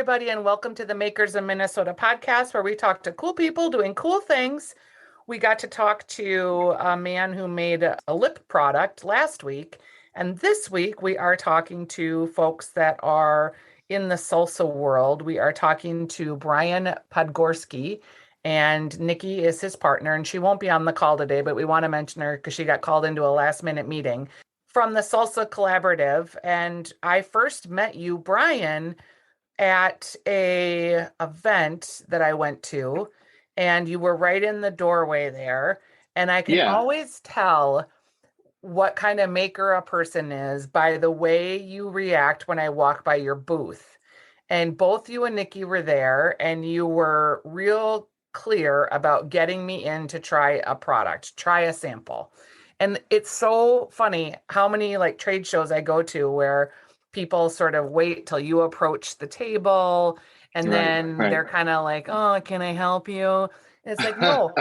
everybody, and welcome to the Makers of Minnesota podcast, where we talk to cool people doing cool things. We got to talk to a man who made a lip product last week, and this week we are talking to folks that are in the salsa world. We are talking to Brian Podgorski, and Nikki is his partner, and she won't be on the call today, but we want to mention her because she got called into a last-minute meeting from the Salsa Collaborative. And I first met you, Brian, at a event that I went to, and you were right in the doorway there. And I can Yeah. always tell what kind of maker a person is by the way you react when I walk by your booth. And both you and Nikki were there, and you were real clear about getting me in to try a product, try a sample. And it's so funny how many like trade shows I go to where people sort of wait till you approach the table and then they're kind of like, oh, can I help you? And it's like, no,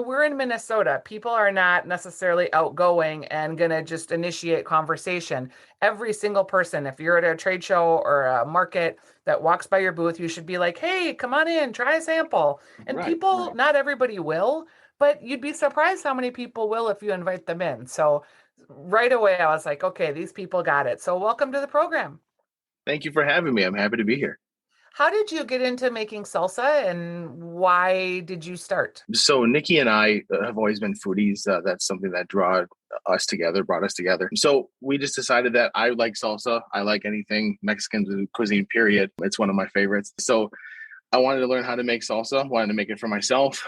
we're in Minnesota. People are not necessarily outgoing and going to just initiate conversation. Every single person, if you're at a trade show or a market that walks by your booth, you should be like, hey, come on in, try a sample. And people, not everybody will, but you'd be surprised how many people will if you invite them in. So right away, I was like, okay, these people got it. So welcome to the program. Thank you for having me. I'm happy to be here. How did you get into making salsa, and why did you start? So Nikki and I have always been foodies. That's something that brought us together. So we just decided that I like salsa. I like anything Mexican cuisine, period. It's one of my favorites. So I wanted to learn how to make salsa, wanted to make it for myself.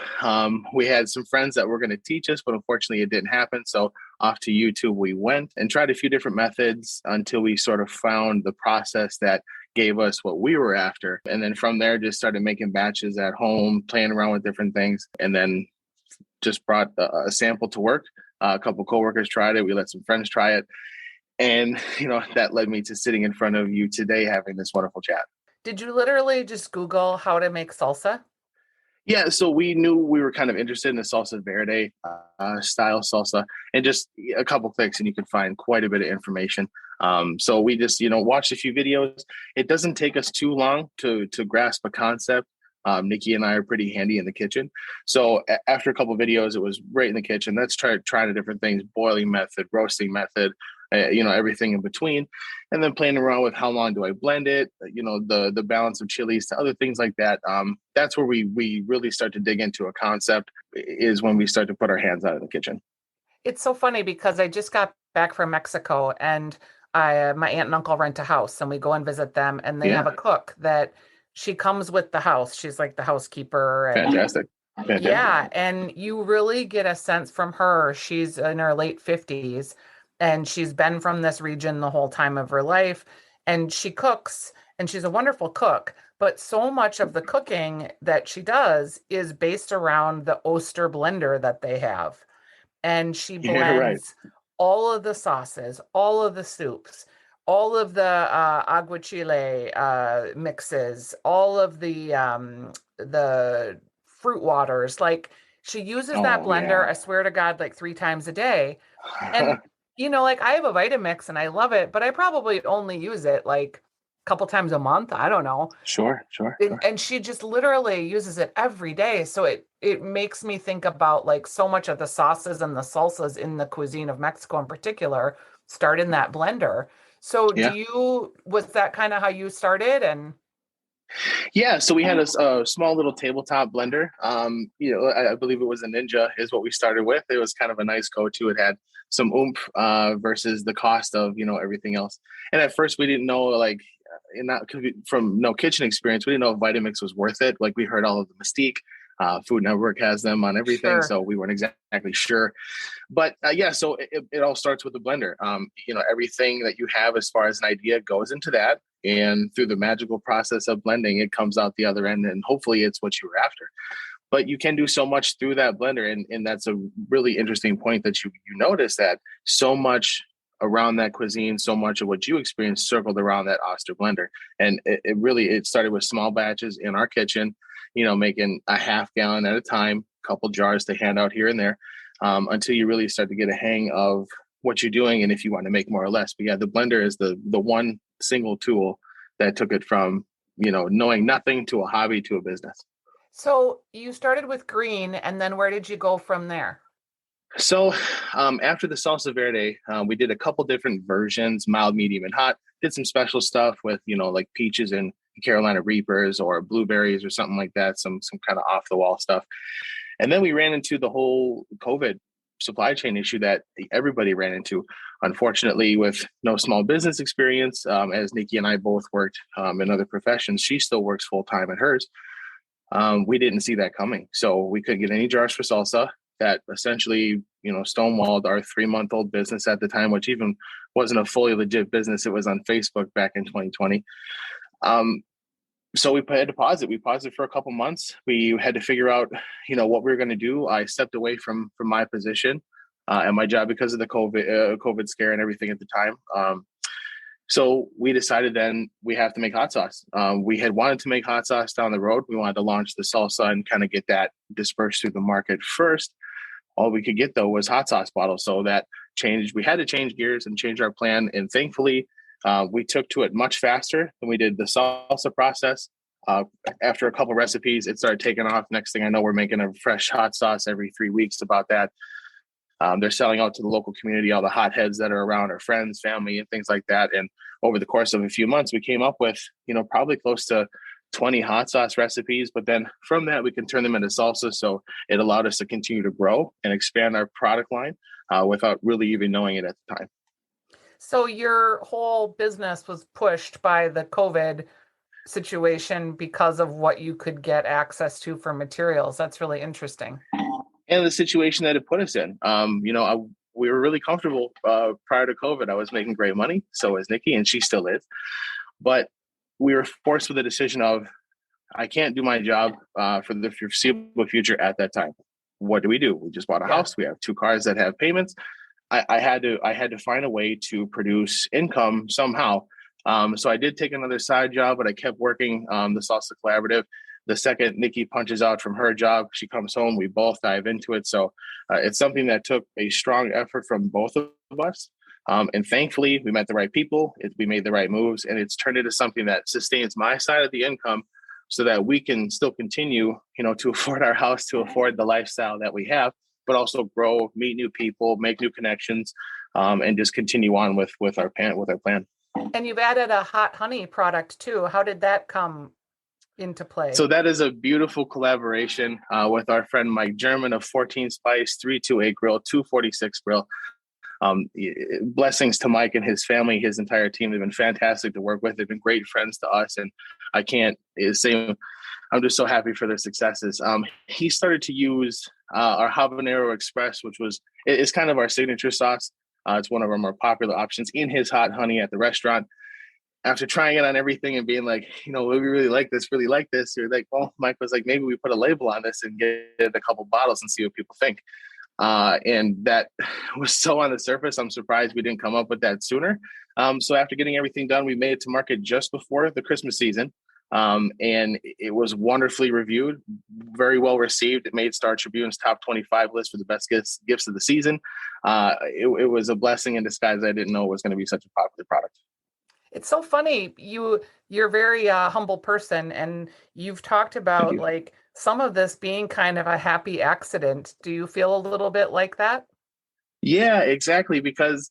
We had some friends that were going to teach us, but unfortunately it didn't happen. So off to YouTube we went and tried a few different methods until we sort of found the process that gave us what we were after. And then from there, just started making batches at home, playing around with different things, and then just brought a sample to work. A couple of coworkers tried it. We let some friends try it. And, that led me to sitting in front of you today, having this wonderful chat. Did you literally just Google how to make salsa? Yeah, so we knew we were kind of interested in the salsa verde style salsa, and just a couple clicks and you can find quite a bit of information. So we just, watched a few videos. It doesn't take us too long to grasp a concept. Nikki and I are pretty handy in the kitchen. So after a couple of videos, it was right in the kitchen. Let's try the different things, boiling method, roasting method, everything in between. And then playing around with how long do I blend it, the balance of chilies to other things like that. That's where we really start to dig into a concept, is when we start to put our hands out in the kitchen. It's so funny because I just got back from Mexico, and my aunt and uncle rent a house, and we go and visit them, and they have a cook that she comes with the house. She's like the housekeeper. And Fantastic. Yeah. And you really get a sense from her. She's in her late 50s, and she's been from this region the whole time of her life. And she cooks, and she's a wonderful cook. But so much of the cooking that she does is based around the Oster blender that they have. And she blends all of the sauces, all of the soups, all of the aguachile mixes, all of the fruit waters. Like, she uses that blender, I swear to God, like 3 times a day. And, like, I have a Vitamix and I love it, but I probably only use it like a couple times a month. I don't know. Sure. And she just literally uses it every day. So it makes me think about like so much of the sauces and the salsas in the cuisine of Mexico in particular start in that blender. So was that kind of how you started? And yeah, so we had a small little tabletop blender. I believe it was a Ninja is what we started with. It was kind of a nice go-to. It had some oomph versus the cost of, everything else. And at first we didn't know, like, from no kitchen experience, we didn't know if Vitamix was worth it. Like, we heard all of the mystique. Food Network has them on everything, so we weren't exactly sure. But so it all starts with the blender. Everything that you have as far as an idea goes into that, and through the magical process of blending, it comes out the other end, and hopefully it's what you were after. But you can do so much through that blender, and that's a really interesting point that you notice that so much around that cuisine, so much of what you experienced circled around that Oster blender. And it started with small batches in our kitchen, making a half gallon at a time, a couple jars to hand out here and there, until you really start to get a hang of what you're doing and if you want to make more or less. But yeah, the blender is the one single tool that took it from knowing nothing to a hobby to a business. So you started with green, and then where did you go from there? So after the salsa verde, we did a couple different versions, mild, medium, and hot. Did some special stuff with like peaches and Carolina Reapers or blueberries or something like that. Some kind of off the wall stuff. And then we ran into the whole COVID supply chain issue that everybody ran into. Unfortunately, with no small business experience, as Nikki and I both worked in other professions, she still works full time at hers. We didn't see that coming. So we couldn't get any jars for salsa. That essentially, stonewalled our 3-month-old business at the time, which even wasn't a fully legit business. It was on Facebook back in 2020. So we put a deposit. We paused it for a couple months. We had to figure out, what we were going to do. I stepped away from my position and my job because of the COVID scare and everything at the time. So we decided then we have to make hot sauce. We had wanted to make hot sauce down the road. We wanted to launch the salsa and kind of get that dispersed through the market first. All we could get though was hot sauce bottles. So that changed. We had to change gears and change our plan. And thankfully, we took to it much faster than we did the salsa process. After a couple recipes, it started taking off. Next thing I know, we're making a fresh hot sauce every 3 weeks about that. They're selling out to the local community, all the hotheads that are around, our friends, family, and things like that. And over the course of a few months, we came up with, probably close to 20 hot sauce recipes. But then from that, we can turn them into salsa. So it allowed us to continue to grow and expand our product line without really even knowing it at the time. So your whole business was pushed by the COVID situation because of what you could get access to for materials. That's really interesting. And the situation that it put us in. We were really comfortable prior to COVID. I was making great money. So was Nikki, and she still is. But we were forced with the decision of, I can't do my job for the foreseeable future at that time. What do? We just bought a house. We have 2 cars that have payments. I had to find a way to produce income somehow. So I did take another side job, but I kept working the Salsa Collaborative. The second Nikki punches out from her job, she comes home, we both dive into it. So it's something that took a strong effort from both of us. And thankfully, we met the right people, we made the right moves, and it's turned into something that sustains my side of the income so that we can still continue, to afford our house, to afford the lifestyle that we have, but also grow, meet new people, make new connections, and just continue on with our plan. And you've added a hot honey product too. How did that come into play? So that is a beautiful collaboration with our friend Mike German of 14 Spice, 328 Grill, 246 Grill. Blessings to Mike and his family, his entire team. They've been fantastic to work with. They've been great friends to us, and I can't say I'm just so happy for their successes. He started to use our Habanero Express, which is kind of our signature sauce. It's one of our more popular options in his hot honey at the restaurant. After trying it on everything and being like, we really like this, you're like, well, Mike was like, maybe we put a label on this and get a couple bottles and see what people think. And that was so on the surface. I'm surprised we didn't come up with that sooner. So after getting everything done, we made it to market just before the Christmas season. And it was wonderfully reviewed, very well received. It made Star Tribune's top 25 list for the best gifts of the season. It was a blessing in disguise. I didn't know it was going to be such a popular product. It's so funny. You're very humble person, and you've talked about like some of this being kind of a happy accident. Do you feel a little bit like that? Yeah, exactly. Because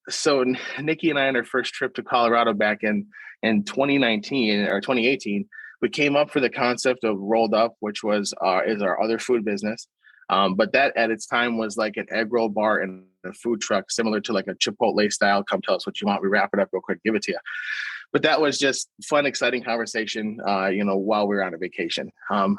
so Nikki and I on our first trip to Colorado back in 2019 or 2018, we came up for the concept of Rolled Up, which is our other food business. But that at its time was like an egg roll bar and a food truck, similar to like a Chipotle style. Come tell us what you want. We wrap it up real quick, give it to you. But that was just fun, exciting conversation, while we were on a vacation.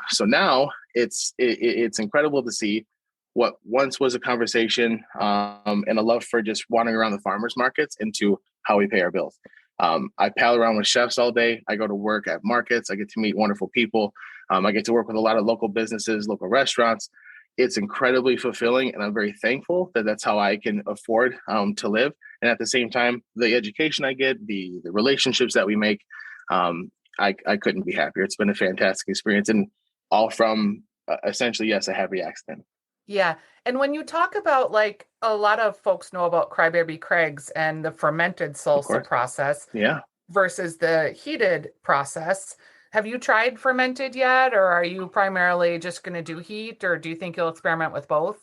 So now it's incredible to see what once was a conversation and a love for just wandering around the farmers markets into how we pay our bills. I pal around with chefs all day. I go to work at markets. I get to meet wonderful people. I get to work with a lot of local businesses, local restaurants. It's incredibly fulfilling, and I'm very thankful that that's how I can afford to live. And at the same time, the education I get, the relationships that we make, I couldn't be happier. It's been a fantastic experience, and all from essentially, yes, a happy accident. Yeah. And when you talk about a lot of folks know about Crybaby Craig's and the fermented Of salsa course. process, Yeah. versus the heated process. Have you tried fermented yet, or are you primarily just going to do heat, or do you think you'll experiment with both?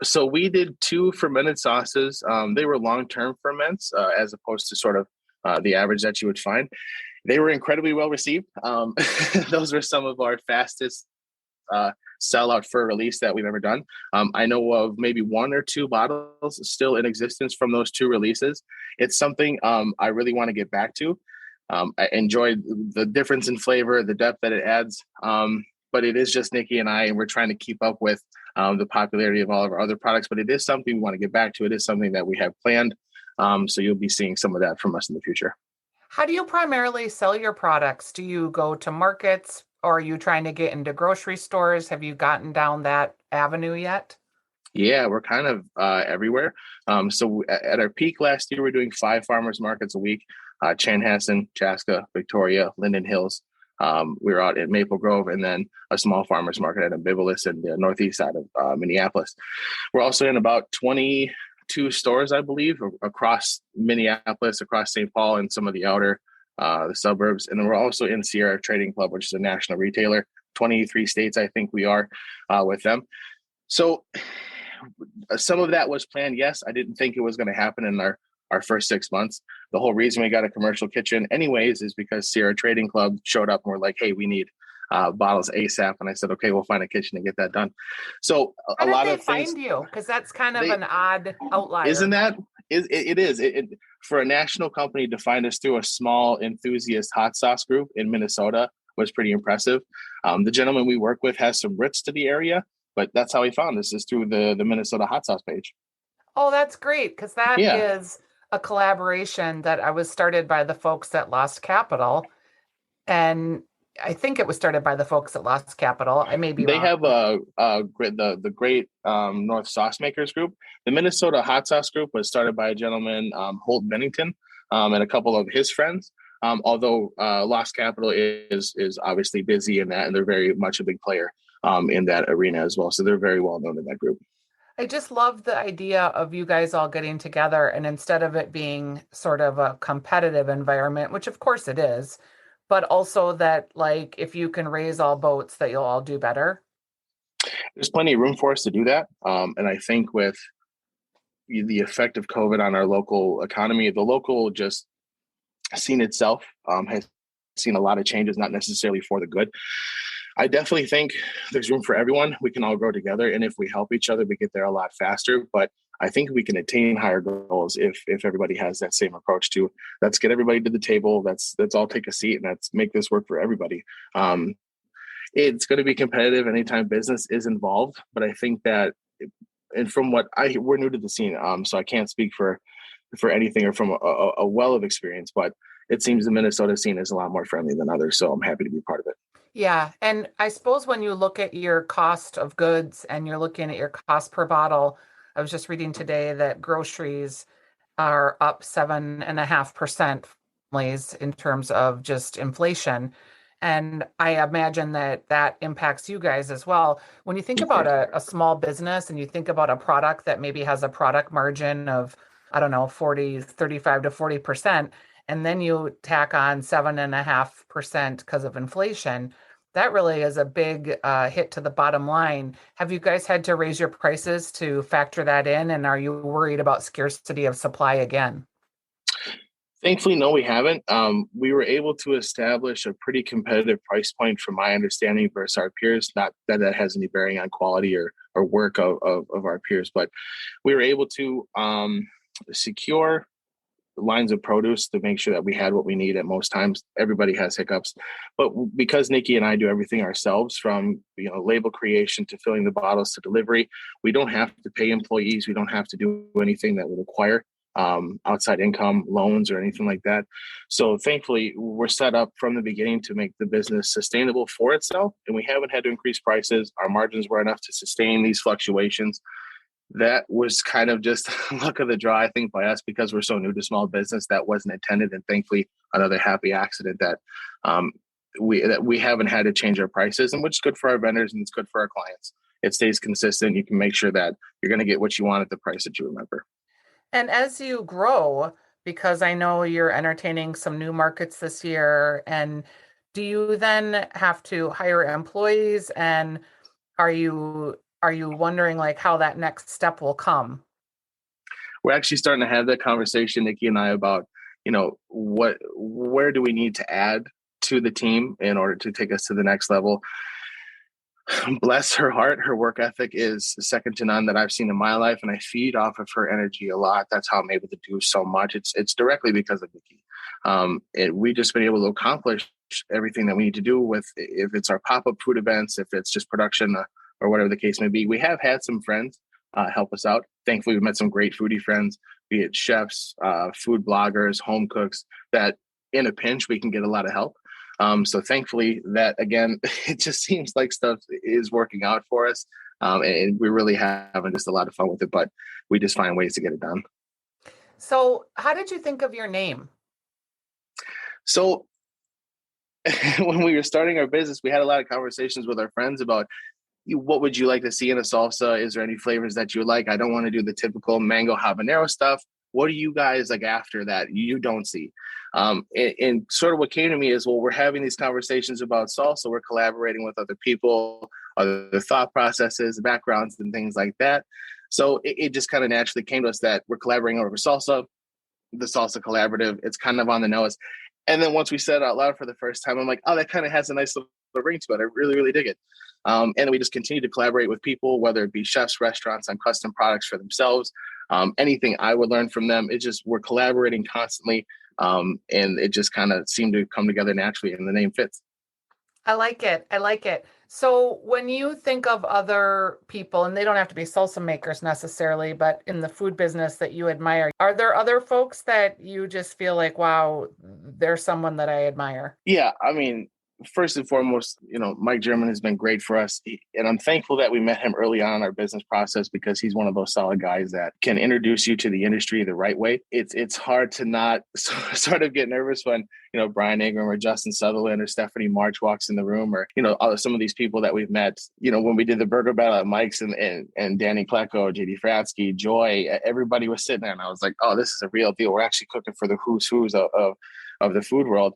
So we did two fermented sauces. They were long-term ferments, as opposed to sort of the average that you would find. They were incredibly well received. Those were some of our fastest uh, sellout for release that we've ever done. I know of maybe one or two bottles still in existence from those two releases. It's something I really want to get back to. I enjoyed the difference in flavor, the depth that it adds. But it is just Nikki and I, and we're trying to keep up with the popularity of all of our other products. But it is something we want to get back to. It is something that we have planned. So you'll be seeing some of that from us in the future. How do you primarily sell your products? Do you go to markets, or are you trying to get into grocery stores? Have you gotten down that avenue yet? Yeah, we're kind of everywhere. So at our peak last year, we are doing 5 farmers markets a week: Chanhassen, Chaska, Victoria, Linden Hills. We were out in Maple Grove, and then a small farmers market at Ambivalus in the northeast side of Minneapolis. We're also in about 22 stores, I believe, across Minneapolis, across St. Paul, and some of the outer the suburbs. And then we're also in Sierra Trading Club, which is a national retailer. 23 states, I think we are with them. So some of that was planned. Yes, I didn't think it was going to happen in our first 6 months. The whole reason we got a commercial kitchen anyways is because Sierra Trading Club showed up and we're like, hey, we need bottles ASAP. And I said, okay, we'll find a kitchen to get that done. So How a did lot they of things, find you? Because that's kind of they an odd isn't outlier. that it is for a national company to find us through a small enthusiast hot sauce group in Minnesota was pretty impressive. The gentleman we work with has some roots to the area, but that's how he found us, is through the Minnesota hot sauce page. Oh, that's great, because that Yeah, is a collaboration that I was started by the folks at Lost Capital. And I think it was started by the folks at Lost Capital. I may be they wrong. have the great North Sauce Makers group. The Minnesota Hot Sauce Group was started by a gentleman, Holt Bennington, and a couple of his friends. Although Lost Capital is obviously busy in that, and they're very much a big player in that arena as well. So they're very well known in that group. I just love the idea of you guys all getting together, and instead of it being sort of a competitive environment, which of course it is, but also that, like, if you can raise all boats, that you'll all do better. There's plenty of room for us to do that, and I think with the effect of COVID on our local economy, the local just scene itself has seen a lot of changes, not necessarily for the good. I definitely think there's room for everyone. We can all grow together, and if we help each other, we get there a lot faster. But I think we can attain higher goals if everybody has that same approach to, let's get everybody to the table. Let's all take a seat and let's make this work for everybody. It's going to be competitive anytime business is involved, but I think that, and from what we're new to the scene, so I can't speak for anything or from a well of experience, but it seems the Minnesota scene is a lot more friendly than others. So I'm happy to be part of it. Yeah. And I suppose when you look at your cost of goods and you're looking at your cost per bottle, I was just reading today that groceries are up 7.5% in terms of just inflation. And I imagine that that impacts you guys as well. When you think about a small business and you think about a product that maybe has a product margin of, I don't know, 35 to 40%, and then you tack on 7.5% because of inflation, that really is a big hit to the bottom line. Have you guys had to raise your prices to factor that in? And are you worried about scarcity of supply again? Thankfully, no, we haven't. We were able to establish a pretty competitive price point, from my understanding, versus our peers. Not that that has any bearing on quality or work of our peers, but we were able to secure lines of produce to make sure that we had what we need at most times. Everybody has hiccups, but because Nikki and I do everything ourselves, from label creation to filling the bottles to delivery, we don't have to pay employees. We don't have to do anything that would require outside income, loans, or anything like that. So thankfully, we're set up from the beginning to make the business sustainable for itself, and we haven't had to increase prices. Our margins were enough to sustain these fluctuations. That was kind of just luck of the draw, I think, by us, because we're so new to small business. That wasn't intended, and thankfully, another happy accident that we haven't had to change our prices, and which is good for our vendors and it's good for our clients. It stays consistent. You can make sure that you're going to get what you want at the price that you remember. And as you grow, because I know you're entertaining some new markets this year. And do you then have to hire employees? And are you wondering like how that next step will come? We're actually starting to have that conversation, Nikki and I, about, where do we need to add to the team in order to take us to the next level. Bless her heart, her work ethic is second to none that I've seen in my life, and I feed off of her energy a lot. That's how I'm able to do so much. It's directly because of Nikki. We just been able to accomplish everything that we need to do with, if it's our pop-up food events, if it's just production, or whatever the case may be. We have had some friends help us out. Thankfully, we've met some great foodie friends, be it chefs, food bloggers, home cooks, that in a pinch we can get a lot of help. So thankfully that, again, it just seems like stuff is working out for us. And we're really having just a lot of fun with it, but we just find ways to get it done. So, how did you think of your name? So when we were starting our business, we had a lot of conversations with our friends about, what would you like to see in a salsa? Is there any flavors that you like? I don't want to do the typical mango habanero stuff. What do you guys like after that you don't see? And sort of what came to me is, well, we're having these conversations about salsa. We're collaborating with other people, other thought processes, backgrounds, and things like that. So it just kind of naturally came to us that we're collaborating over salsa, the Salsa Collaborative. It's kind of on the nose. And then once we said it out loud for the first time, I'm like, oh, that kind of has a nice little ring to it. I really, really dig it. And then we just continue to collaborate with people, whether it be chefs, restaurants on custom products for themselves, anything I would learn from them. It's just, we're collaborating constantly. And it just kind of seemed to come together naturally, and the name fits. I like it. I like it. So, when you think of other people, and they don't have to be salsa makers necessarily, but in the food business that you admire, are there other folks that you just feel like, wow, there's someone that I admire? Yeah, I mean, first and foremost, Mike German has been great for us. And I'm thankful that we met him early on in our business process, because he's one of those solid guys that can introduce you to the industry the right way. It's hard to not sort of get nervous when, Brian Ingram or Justin Sutherland or Stephanie March walks in the room, or, some of these people that we've met, when we did the burger battle at Mike's, and Danny Klecko, JD Fratsky, Joy, everybody was sitting there, and I was like, oh, this is a real deal. We're actually cooking for the who's of the food world.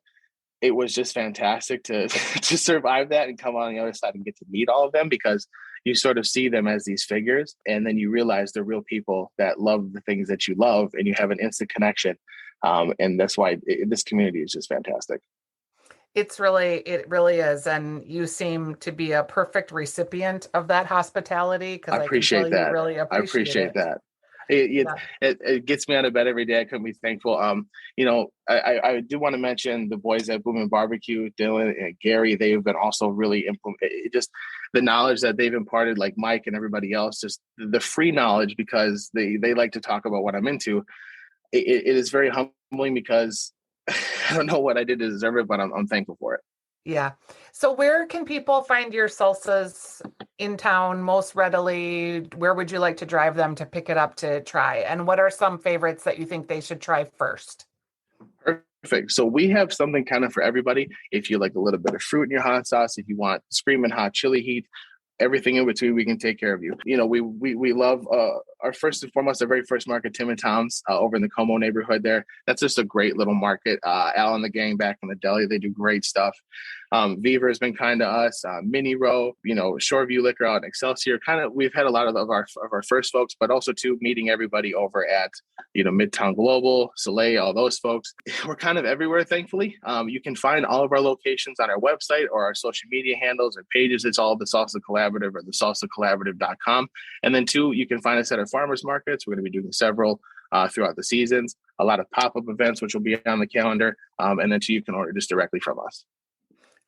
It was just fantastic to to survive that and come on the other side and get to meet all of them, because you sort of see them as these figures, and then you realize they're real people that love the things that you love, and you have an instant connection. And that's why this community is just fantastic. It really is. And you seem to be a perfect recipient of that hospitality because I I can tell appreciate you that. really I appreciate appreciate it. that. It, it Yeah. it gets me out of bed every day. I couldn't be thankful. I do want to mention the boys at Boom and Barbecue, Dylan and Gary. They've been also really just the knowledge that they've imparted, like Mike and everybody else, just the free knowledge, because they like to talk about what I'm into. It is very humbling, because I don't know what I did to deserve it, but I'm thankful for it. Yeah. So where can people find your salsas in town most readily? Where would you like to drive them to pick it up to try? And what are some favorites that you think they should try first? Perfect. So we have something kind of for everybody. If you like a little bit of fruit in your hot sauce, if you want screaming hot chili heat, everything in between, we can take care of you. We love our first and foremost, our very first market, Tim and Tom's, over in the Como neighborhood there. That's just a great little market. Al and the gang back in the deli, they do great stuff. Viva has been kind to us. Mini Row, Shoreview Liquor out in Excelsior. Kind of, we've had a lot of our first folks, but also too meeting everybody over at Midtown Global, Soleil, all those folks. We're kind of everywhere, thankfully. You can find all of our locations on our website or our social media handles or pages. It's all the Salsa Collaborative or the salsacollaborative.com. And then two, you can find us at our farmers markets. We're going to be doing several throughout the seasons, a lot of pop-up events, which will be on the calendar. And then two, you can order just directly from us.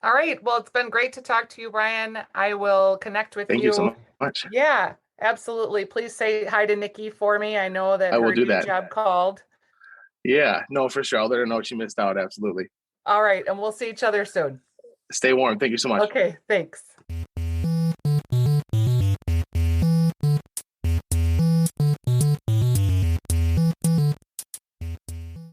All right. Well, it's been great to talk to you, Brian. I will connect with Thank you you. so much. Yeah, absolutely. Please say hi to Nikki for me. I know that I will her do new that. job called. Yeah, no, for sure. I'll let her know she missed out. Absolutely. All right. And we'll see each other soon. Stay warm. Thank you so much. Okay. Thanks.